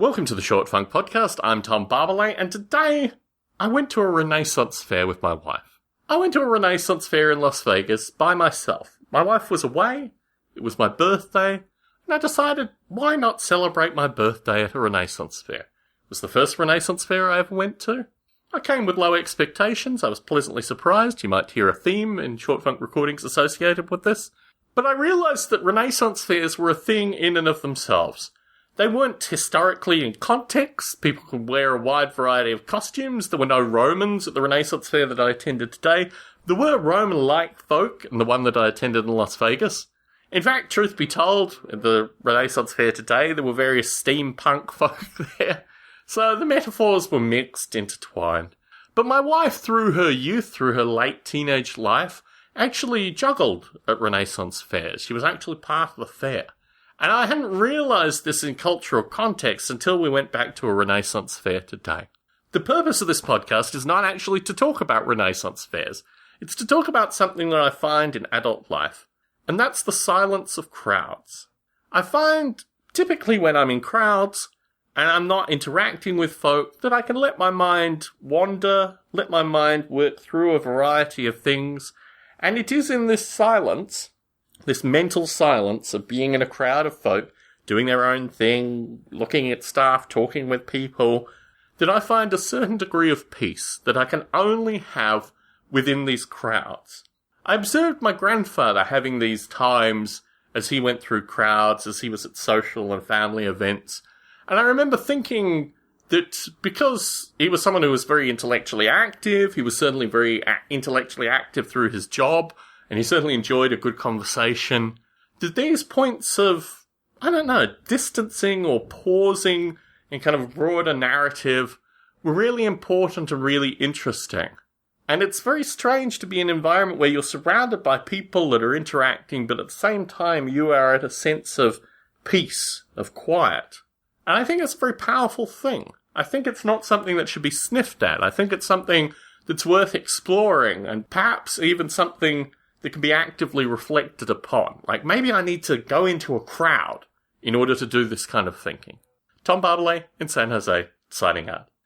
Welcome to the Short Funk Podcast. I'm Tom Barbalet, and today I went to a Renaissance fair with my wife. I went to a Renaissance fair in Las Vegas by myself. My wife was away, it was my birthday, and I decided, why not celebrate my birthday at a Renaissance fair? It was the first Renaissance fair I ever went to. I came with low expectations. I was pleasantly surprised. You might hear a theme in Short Funk recordings associated with this. But I realised that Renaissance fairs were a thing in and of themselves. They weren't historically in context. People could wear a wide variety of costumes. There were no Romans at the Renaissance fair that I attended today. There were Roman-like folk in the one that I attended in Las Vegas. In fact, truth be told, at the Renaissance fair today, there were various steampunk folk there. So the metaphors were mixed, intertwined. But my wife, through her youth, through her late teenage life, actually juggled at Renaissance fairs. She was actually part of the fair. And I hadn't realised this in cultural context until we went back to a Renaissance fair today. The purpose of this podcast is not actually to talk about Renaissance fairs. It's to talk about something that I find in adult life. And that's the silence of crowds. I find, typically when I'm in crowds, and I'm not interacting with folk, that I can let my mind wander, let my mind work through a variety of things. And it is in this silence, this mental silence of being in a crowd of folk, doing their own thing, looking at stuff, talking with people, that I find a certain degree of peace that I can only have within these crowds. I observed my grandfather having these times as he went through crowds, as he was at social and family events. And I remember thinking that because he was someone who was very intellectually active, he was certainly very intellectually active through his job, and he certainly enjoyed a good conversation, that these points of, distancing or pausing in kind of a broader narrative were really important and really interesting. And it's very strange to be in an environment where you're surrounded by people that are interacting, but at the same time you are at a sense of peace, of quiet. And I think it's a very powerful thing. I think it's not something that should be sniffed at. I think it's something that's worth exploring, and perhaps even something that can be actively reflected upon. Like, maybe I need to go into a crowd in order to do this kind of thinking. Tom Barbalet in San Jose, signing out.